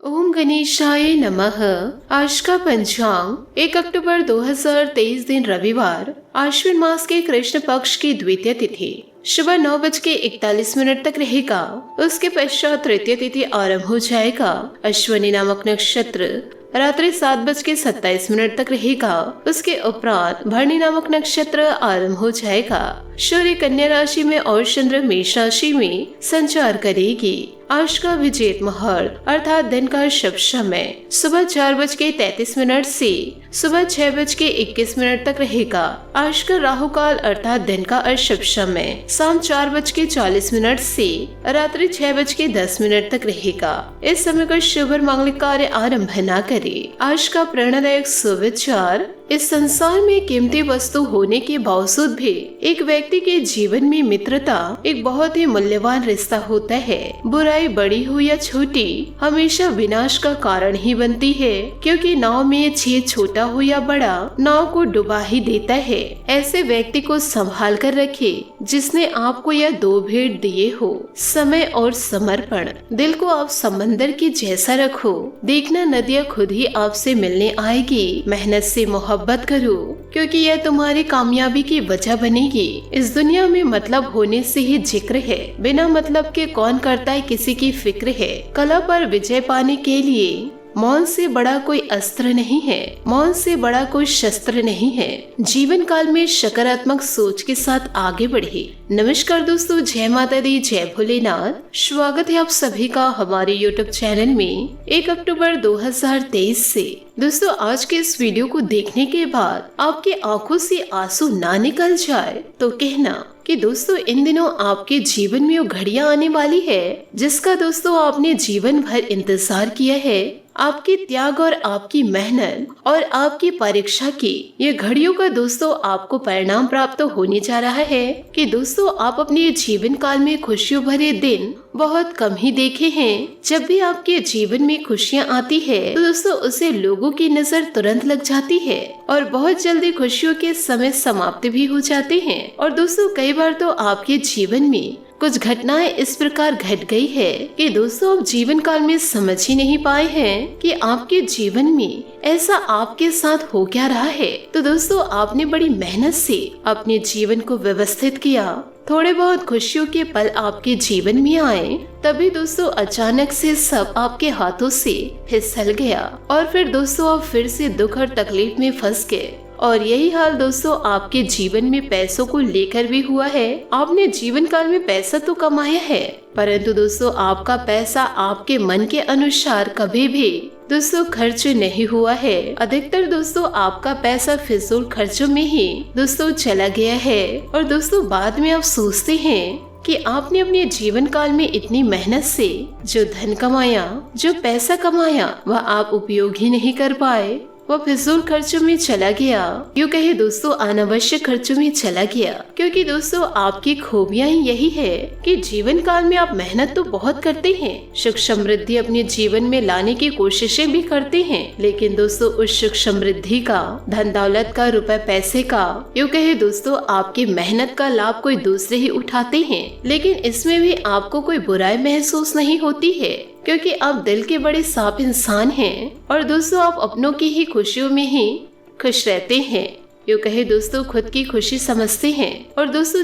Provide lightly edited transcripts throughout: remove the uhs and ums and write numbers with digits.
ओम गणेशाय नमः। आज का पंचांग 1 अक्टूबर 2023 दिन रविवार, आश्विन मास के कृष्ण पक्ष की द्वितीय तिथि सुबह 9:41 तक रहेगा। उसके पश्चात तृतीय तिथि आरंभ हो जाएगा। अश्विनी नामक नक्षत्र रात्रि 7:27 तक रहेगा। उसके उपरांत भरणी नामक नक्षत्र आरंभ हो जाएगा। सूर्य कन्या राशि में और चंद्र मेष राशि में संचार करेगी। आज का विजेत मुहूर्त अर्थात दिन का शुभ समय सुबह 4:33 से सुबह 6:21 तक रहेगा। आज का राहु काल अर्थात दिन का अशुभ समय शाम 4:40 से रात्रि 6:10 तक रहेगा। इस समय का शुभ और मांगलिक कार्य आरंभ न करे। आज का प्रेरणादायक सुविचार, इस संसार में कीमती वस्तु होने के बावजूद भी एक व्यक्ति के जीवन में मित्रता एक बहुत ही मूल्यवान रिश्ता होता है। बुराई बड़ी हो या छोटी हमेशा विनाश का कारण ही बनती है, क्योंकि नाव में छेद छोटा हो या बड़ा नाव को डुबा ही देता है। ऐसे व्यक्ति को संभाल कर रखे जिसने आपको यह दो भेंट दिए हो, समय और समर्पण। दिल को आप समंदर के जैसा रखो, देखना नदियाँ खुद ही आपसे मिलने आएगी। मेहनत से मोहब्बत करो, क्योंकि यह तुम्हारी कामयाबी की वजह बनेगी। इस दुनिया में मतलब होने से ही जिक्र है, बिना मतलब के कौन करता है किसी की फिक्र है। कला पर विजय पाने के लिए मौन से बड़ा कोई अस्त्र नहीं है, मौन से बड़ा कोई शस्त्र नहीं है। जीवन काल में सकारात्मक सोच के साथ आगे बढ़े। नमस्कार दोस्तों, जय माता दी, जय भोलेनाथ। स्वागत है आप सभी का हमारे YouTube चैनल में 1 अक्टूबर 2023 से। दोस्तों, आज के इस वीडियो को देखने के बाद आपकी आंखों से आंसू ना निकल जाए तो कहना कि दोस्तों इन दिनों आपके जीवन में वो घड़ियां आने वाली है जिसका दोस्तों आपने जीवन भर इंतजार किया है। आपके त्याग और आपकी मेहनत और आपकी परीक्षा की ये घड़ियों का दोस्तों आपको परिणाम प्राप्त होने जा रहा है कि दोस्तों आप अपने जीवन काल में खुशियों भरे दिन बहुत कम ही देखे हैं। जब भी आपके जीवन में खुशियाँ आती है तो दोस्तों उसे लोगों की नजर तुरंत लग जाती है और बहुत जल्दी खुशियों के समय समाप्त भी हो जाते हैं। और दोस्तों कई बार तो आपके जीवन में कुछ घटनाएं इस प्रकार घट गई है कि दोस्तों आप जीवन काल में समझ ही नहीं पाए हैं कि आपके जीवन में ऐसा आपके साथ हो क्या रहा है। तो दोस्तों आपने बड़ी मेहनत से अपने जीवन को व्यवस्थित किया, थोड़े बहुत खुशियों के पल आपके जीवन में आए, तभी दोस्तों अचानक से सब आपके हाथों से फिसल गया और फिर दोस्तों आप फिर से दुख और तकलीफ में फंस गए। और यही हाल दोस्तों आपके जीवन में पैसों को लेकर भी हुआ है। आपने जीवन काल में पैसा तो कमाया है, परंतु दोस्तों आपका पैसा आपके मन के अनुसार कभी भी दोस्तों खर्च नहीं हुआ है। अधिकतर दोस्तों आपका पैसा फिजूल खर्चों में ही दोस्तों चला गया है। और दोस्तों बाद में आप सोचते हैं कि आपने अपने जीवन काल में इतनी मेहनत से जो धन कमाया, जो पैसा कमाया, वह आप उपयोग ही नहीं कर पाए, वह फिजूल खर्चों में चला गया। यूँ कहे दोस्तों अनावश्यक खर्चों में चला गया। क्योंकि दोस्तों आपकी खूबियाँ ही यही है कि जीवन काल में आप मेहनत तो बहुत करते हैं, सुख समृद्धि अपने जीवन में लाने की कोशिशें भी करते हैं, लेकिन दोस्तों उस सुख समृद्धि का, धन दौलत का, रुपए पैसे का, यूँ कहे दोस्तों आपकी मेहनत का लाभ कोई दूसरे ही उठाते हैं। लेकिन इसमें भी आपको कोई बुराई महसूस नहीं होती है, क्योंकि आप दिल के बड़े साफ इंसान हैं और दोस्तों आप अपनों की ही खुशियों में ही खुश रहते हैं। यूँ कहे दोस्तों खुद की खुशी समझते हैं। और दोस्तों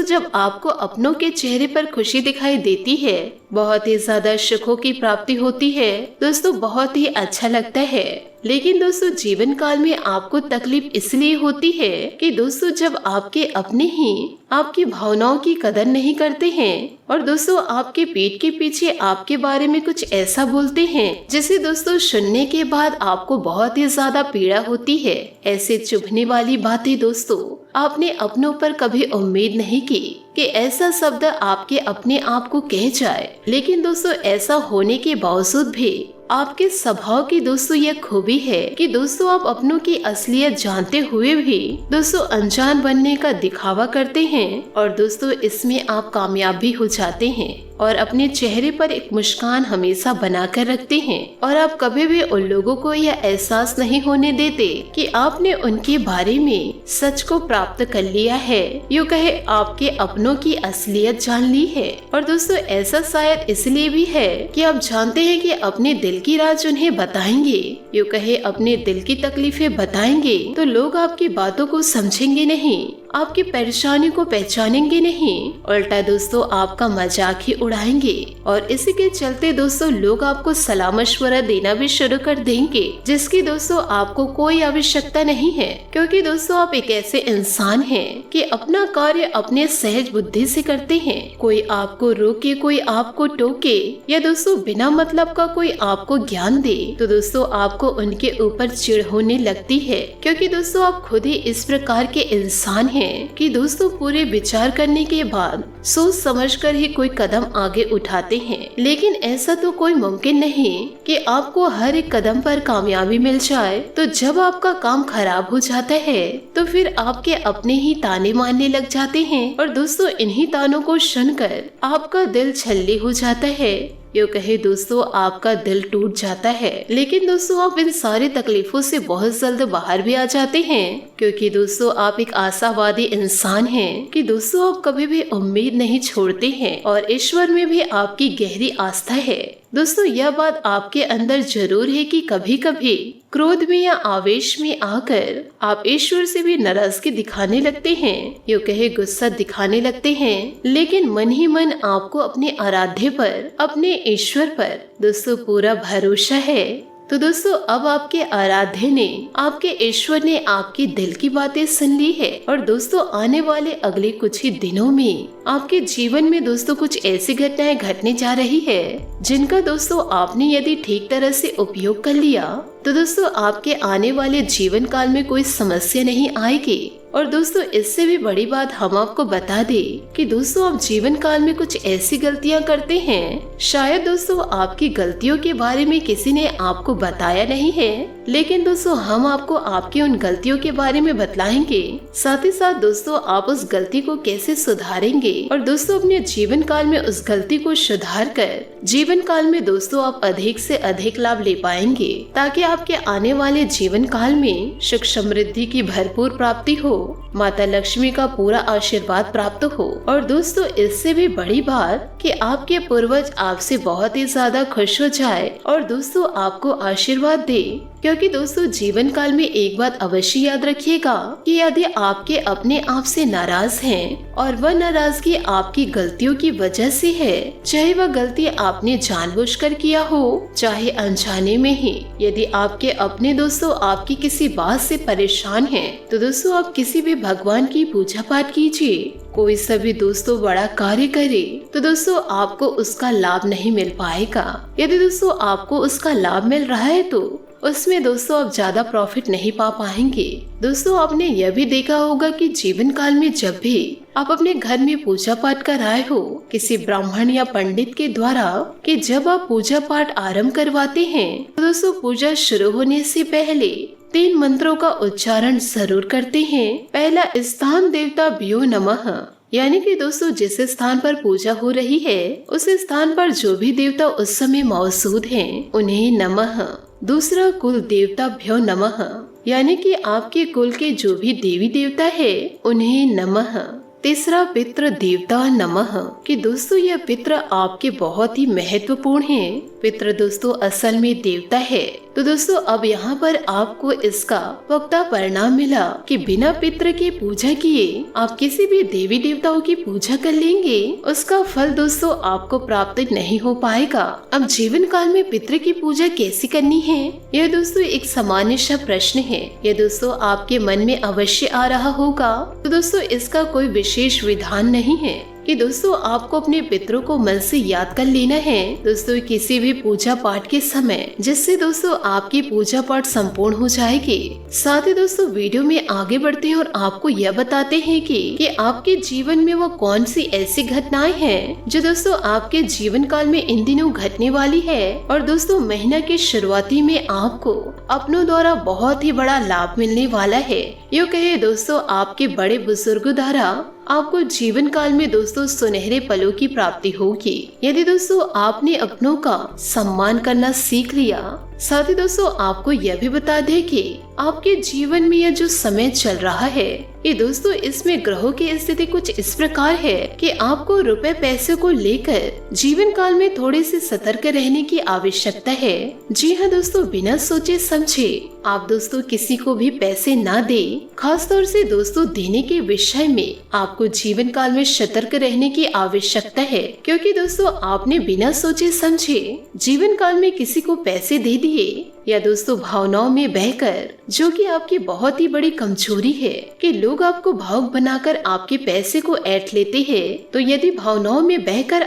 जब आपको अपनों के चेहरे पर खुशी दिखाई देती है, बहुत ही ज्यादा सुखों की प्राप्ति होती है, दोस्तों बहुत ही अच्छा लगता है। लेकिन दोस्तों जीवन काल में आपको तकलीफ इसलिए होती है कि दोस्तों जब आपके अपने ही आपकी भावनाओं की कदर नहीं करते हैं और दोस्तों आपके पीठ के पीछे आपके बारे में कुछ ऐसा बोलते हैं जिसे दोस्तों सुनने के बाद आपको बहुत ही ज्यादा पीड़ा होती है। ऐसे चुभने वाली बातें दोस्तों आपने अपनों पर कभी उम्मीद नहीं की कि ऐसा शब्द आपके अपने आप को कह जाए। लेकिन दोस्तों ऐसा होने के बावजूद भी आपके स्वभाव की दोस्तों यह खूबी है कि दोस्तों आप अपनों की असलियत जानते हुए भी दोस्तों अनजान बनने का दिखावा करते हैं और दोस्तों इसमें आप कामयाब भी हो जाते हैं और अपने चेहरे पर एक मुस्कान हमेशा बनाकर रखते हैं और आप कभी भी उन लोगों को यह एहसास नहीं होने देते कि आपने उनके बारे में सच को प्राप्त कर लिया है, यूँ कहे आपके अपनों की असलियत जान ली है। और दोस्तों ऐसा शायद इसलिए भी है कि आप जानते हैं कि अपने दिल की राज उन्हें बताएंगे, यूँ कहे अपने दिल की तकलीफें बताएंगे तो लोग आपकी बातों को समझेंगे नहीं, आपकी परेशानी को पहचानेंगे नहीं, उल्टा दोस्तों आपका मजाक ही उड़ाएंगे और इसी के चलते दोस्तों लोग आपको सलाह मशवरा देना भी शुरू कर देंगे जिसकी दोस्तों आपको कोई आवश्यकता नहीं है, क्योंकि दोस्तों आप एक ऐसे इंसान हैं कि अपना कार्य अपने सहज बुद्धि से करते हैं। कोई आपको रोके, कोई आपको टोके या दोस्तों बिना मतलब का कोई आपको ज्ञान दे तो दोस्तों आपको उनके ऊपर चिढ़ होने लगती है, क्योंकि दोस्तों आप खुद ही इस प्रकार के इंसान हैं कि दोस्तों पूरे विचार करने के बाद सोच समझकर ही कोई कदम आगे उठाते हैं। लेकिन ऐसा तो कोई मुमकिन नहीं कि आपको हर एक कदम पर कामयाबी मिल जाए। तो जब आपका काम खराब हो जाता है तो फिर आपके अपने ही ताने मारने लग जाते हैं और दोस्तों इन्हीं तानों को सुनकर आपका दिल छल्ले हो जाता है, यूँ कहे दोस्तों आपका दिल टूट जाता है। लेकिन दोस्तों आप इन सारी तकलीफों से बहुत जल्द बाहर भी आ जाते हैं, क्योंकि दोस्तों आप एक आशावादी इंसान हैं कि दोस्तों आप कभी भी उम्मीद नहीं छोड़ते हैं और ईश्वर में भी आपकी गहरी आस्था है। दोस्तों यह बात आपके अंदर जरूर है कि कभी कभी क्रोध में या आवेश में आकर आप ईश्वर से भी नाराजगी दिखाने लगते हैं, यूँ कहे गुस्सा दिखाने लगते हैं, लेकिन मन ही मन आपको अपने आराध्य पर, अपने ईश्वर पर दोस्तों पूरा भरोसा है। तो दोस्तों अब आपके आराध्य ने, आपके ईश्वर ने आपके दिल की बातें सुन ली है और दोस्तों आने वाले अगले कुछ ही दिनों में आपके जीवन में दोस्तों कुछ ऐसी घटनाएं घटने जा रही है जिनका दोस्तों आपने यदि ठीक तरह से उपयोग कर लिया तो दोस्तों आपके आने वाले जीवन काल में कोई समस्या नहीं आएगी। और दोस्तों इससे भी बड़ी बात हम आपको बता दे कि दोस्तों आप जीवन काल में कुछ ऐसी गलतियां करते हैं, शायद दोस्तों आपकी गलतियों के बारे में किसी ने आपको बताया नहीं है, लेकिन दोस्तों हम आपको आपकी उन गलतियों के बारे में बतलाएंगे। साथ ही साथ दोस्तों आप उस गलती को कैसे सुधारेंगे और दोस्तों अपने जीवन काल में उस गलती को सुधार कर जीवन काल में दोस्तों आप अधिक से अधिक लाभ ले पाएंगे, ताकि आपके आने वाले जीवन काल में सुख समृद्धि की भरपूर प्राप्ति हो, माता लक्ष्मी का पूरा आशीर्वाद प्राप्त हो। और दोस्तों इससे भी बड़ी बात कि आपके पूर्वज आपसे बहुत ही ज्यादा खुश हो जाए और दोस्तों आपको आशीर्वाद दे, क्योंकि दोस्तों जीवन काल में एक बात अवश्य याद रखिएगा कि यदि आपके अपने आप से नाराज हैं और वह नाराजगी आपकी गलतियों की वजह से है, चाहे वह गलती आपने जानबूझकर किया हो चाहे अनजाने में ही, यदि आपके अपने दोस्तों आपकी किसी बात से परेशान हैं तो दोस्तों आप किसी भी भगवान की पूजा पाठ कीजिए। कोई सभी दोस्तों बड़ा कार्य करे तो दोस्तों आपको उसका लाभ नहीं मिल पाएगा। यदि दोस्तों आपको उसका लाभ मिल रहा है तो उसमें दोस्तों आप ज्यादा प्रॉफिट नहीं पा पाएंगे। दोस्तों आपने यह भी देखा होगा कि जीवन काल में जब भी आप अपने घर में पूजा पाठ कराए हो किसी ब्राह्मण या पंडित के द्वारा, कि जब आप पूजा पाठ आरंभ करवाते हैं तो दोस्तों पूजा शुरू होने से पहले 3 मंत्रों का उच्चारण जरूर करते हैं। पहला स्थान देवता भ्यो नमः, यानी कि दोस्तों जिस स्थान पर पूजा हो रही है उस स्थान पर जो भी देवता उस समय मौजूद हैं उन्हें नमः। दूसरा कुल देवता भ्यो नमः, यानी कि आपके कुल के जो भी देवी देवता है उन्हें नमः। तीसरा पितृ देवता नमः, कि दोस्तों यह पितृ आपके बहुत ही महत्वपूर्ण हैं। पितृ दोस्तों असल में देवता है। तो दोस्तों अब यहाँ पर आपको इसका पुख्ता परिणाम मिला कि बिना पितृ की पूजा किए आप किसी भी देवी देवताओं की पूजा कर लेंगे, उसका फल दोस्तों आपको प्राप्त नहीं हो पाएगा। अब जीवन काल में पितृ की पूजा कैसे करनी है, यह दोस्तों एक सामान्य सा प्रश्न है। यह दोस्तों आपके मन में अवश्य आ रहा होगा। तो दोस्तों इसका कोई विशेष विधान नहीं है। कि दोस्तों आपको अपने पितरों को मन से याद कर लेना है दोस्तों किसी भी पूजा पाठ के समय, जिससे दोस्तों आपकी पूजा पाठ संपूर्ण हो जाएगी। साथ ही दोस्तों वीडियो में आगे बढ़ते हैं और आपको यह बताते हैं कि आपके जीवन में वो कौन सी ऐसी घटनाएं हैं जो दोस्तों आपके जीवन काल में इन दिनों घटने वाली है, और दोस्तों महीना की शुरुआती में आपको अपनों द्वारा बहुत ही बड़ा लाभ मिलने वाला है। यूँ कहे दोस्तों आपके बड़े बुजुर्गों द्वारा आपको जीवन काल में दोस्तों सुनहरे पलों की प्राप्ति होगी यदि दोस्तों आपने अपनों का सम्मान करना सीख लिया। साथ ही दोस्तों आपको यह भी बता दें कि आपके जीवन में यह जो समय चल रहा है ये दोस्तों इसमें ग्रहों की स्थिति कुछ इस प्रकार है कि आपको रुपए पैसे को लेकर जीवन काल में थोड़े से सतर्क रहने की आवश्यकता है। जी हाँ दोस्तों, बिना सोचे समझे आप दोस्तों किसी को भी पैसे ना दे। खास तौर से दोस्तों देने के विषय में आपको जीवन काल में सतर्क रहने की आवश्यकता है, क्योंकि दोस्तों आपने बिना सोचे समझे जीवन काल में किसी को पैसे दे दिए या दोस्तों भावनाओं में बहकर, जो कि आपकी बहुत ही बड़ी कमजोरी है कि लोग आपको भावुक बनाकर आपके पैसे को ऐंठ लेते हैं। तो यदि भावनाओं में बहकर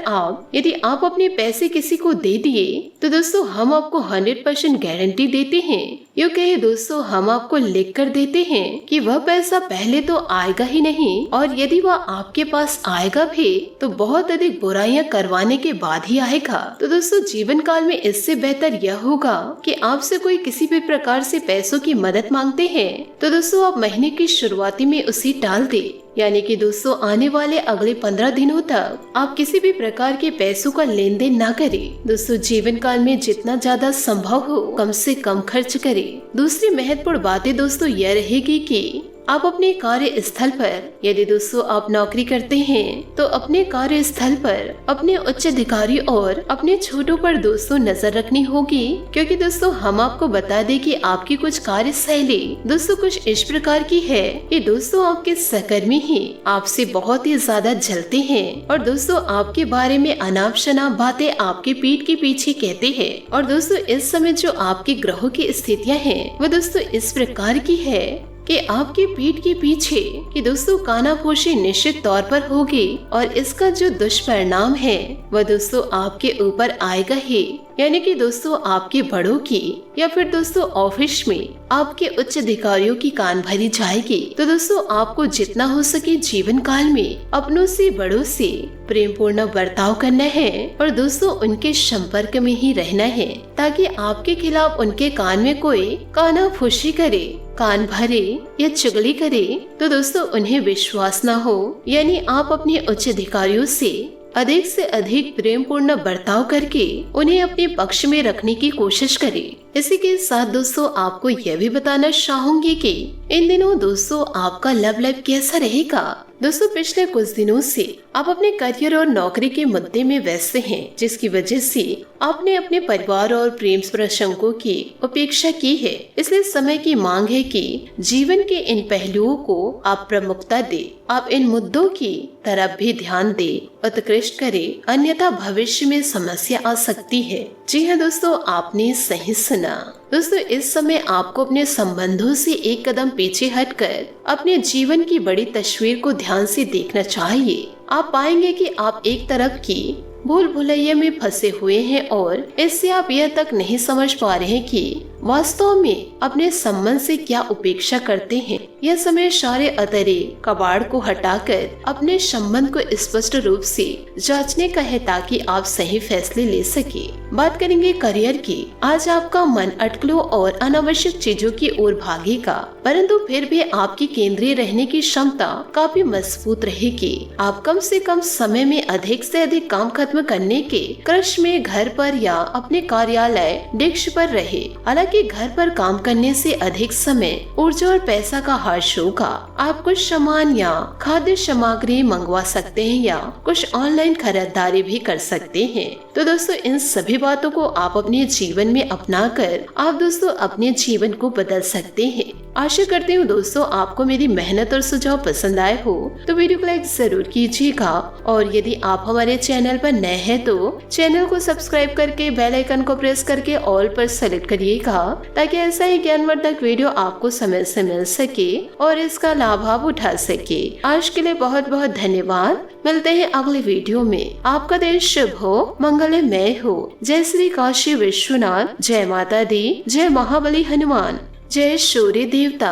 यदि आप अपने पैसे किसी को दे दिए तो दोस्तों हम आपको 100% गारंटी देते हैं, यूँ कहे दोस्तों हम आपको लिख कर देते हैं कि वह पैसा पहले तो आएगा ही नहीं, और यदि वह आपके पास आएगा भी तो बहुत अधिक बुराइयां करवाने के बाद ही आएगा। तो दोस्तों जीवन काल में इससे बेहतर यह होगा कि आपसे कोई किसी भी प्रकार से पैसों की मदद मांगते हैं तो दोस्तों आप महीने की शुरुआती में उसे टाल दे, यानी कि दोस्तों आने वाले अगले 15 दिनों तक आप किसी भी प्रकार के पैसों का लेन देन न करें। दोस्तों जीवन काल में जितना ज्यादा संभव हो कम से कम खर्च करें। दूसरी महत्वपूर्ण बातें दोस्तों यह रहेगी कि आप अपने कार्य स्थल पर, यदि दोस्तों आप नौकरी करते हैं तो अपने कार्य स्थल पर अपने उच्च अधिकारी और अपने छोटों पर दोस्तों नजर रखनी होगी, क्योंकि दोस्तों हम आपको बता दें कि आपकी कुछ कार्यशैली दोस्तों कुछ इस प्रकार की है कि दोस्तों आपके सहकर्मी ही आपसे बहुत ही ज्यादा जलते हैं और दोस्तों आपके बारे में अनाप शनाप बातें आपके पीठ के पीछे कहते हैं। और दोस्तों इस समय जो आपके ग्रहों की स्थितियाँ हैं वह दोस्तों इस प्रकार की है कि आपके पीठ के पीछे कि दोस्तों कानाफूसी निश्चित तौर पर होगी, और इसका जो दुष्परिणाम है वह दोस्तों आपके ऊपर आएगा ही, यानी कि दोस्तों आपके बड़ों की या फिर दोस्तों ऑफिस में आपके उच्च अधिकारियों की कान भरी जाएगी। तो दोस्तों आपको जितना हो सके जीवन काल में अपनों से बड़ों से प्रेम पूर्ण बर्ताव करना है और दोस्तों उनके संपर्क में ही रहना है, ताकि आपके खिलाफ उनके कान में कोई कानाफूसी करे, कान भरे या चुगली करे तो दोस्तों उन्हें विश्वास न हो। यानी आप अपने उच्च अधिकारियों से अधिक प्रेम पूर्ण बर्ताव करके उन्हें अपने पक्ष में रखने की कोशिश करें। इसी के साथ दोस्तों आपको यह भी बताना चाहूंगी कि इन दिनों दोस्तों आपका लव लाइफ कैसा रहेगा। दोस्तों पिछले कुछ दिनों से आप अपने करियर और नौकरी के मुद्दे में व्यस्त हैं, जिसकी वजह से आपने अपने परिवार और प्रेम प्रसंगों की उपेक्षा की है। इसलिए समय की मांग है कि जीवन के इन पहलुओं को आप प्रमुखता दे, आप इन मुद्दों की तरफ भी ध्यान दे, उत्कृष्ट करे, अन्यथा भविष्य में समस्या आ सकती है। जी हाँ दोस्तों, आपने सही सुना। दोस्तों इस समय आपको अपने संबंधों से एक कदम पीछे हटकर अपने जीवन की बड़ी तस्वीर को ध्यान से देखना चाहिए। आप पाएंगे कि आप एक तरफ की भूल भुलैया में फंसे हुए हैं और इससे आप यह तक नहीं समझ पा रहे कि वास्तव में अपने संबंध से क्या उपेक्षा करते हैं। यह समय सारे अतरे कबाड़ को हटाकर अपने संबंध को स्पष्ट रूप से जांचने का है, ताकि आप सही फैसले ले सके। बात करेंगे करियर की। आज आपका मन अटकलों और अनावश्यक चीजों की ओर भागेगा, परंतु फिर भी आपकी केंद्रीय रहने की क्षमता काफी मजबूत रहेगी। आप कम से कम समय में अधिक से अधिक काम खत्म करने के क्रश में घर पर या अपने कार्यालय डेस्क पर रहे। हालांकि घर पर काम करने से अधिक समय, ऊर्जा और पैसा का खर्च होगा। आप कुछ सामान या खाद्य सामग्री मंगवा सकते हैं या कुछ ऑनलाइन खरीदारी भी कर सकते हैं। तो दोस्तों इन सभी बातों को आप अपने जीवन में अपनाकर आप दोस्तों अपने जीवन को बदल सकते हैं। आशा करती हूँ दोस्तों आपको मेरी मेहनत और सुझाव पसंद आए हो तो वीडियो को लाइक जरूर कीजिएगा, और यदि आप हमारे चैनल पर नए हैं तो चैनल को सब्सक्राइब करके बेल आइकन को प्रेस करके ऑल पर सेलेक्ट करिएगा, ताकि ऐसा ही ज्ञानवर्धक वीडियो आपको समय से मिल सके और इसका लाभ आप उठा सके। आज के लिए बहुत बहुत धन्यवाद। मिलते हैं अगले वीडियो में। आपका दिन शुभ हो, मंगलमय हो। जय श्री काशी विश्वनाथ, जय माता दी, जय महाबली हनुमान, जय सूर्य देवता।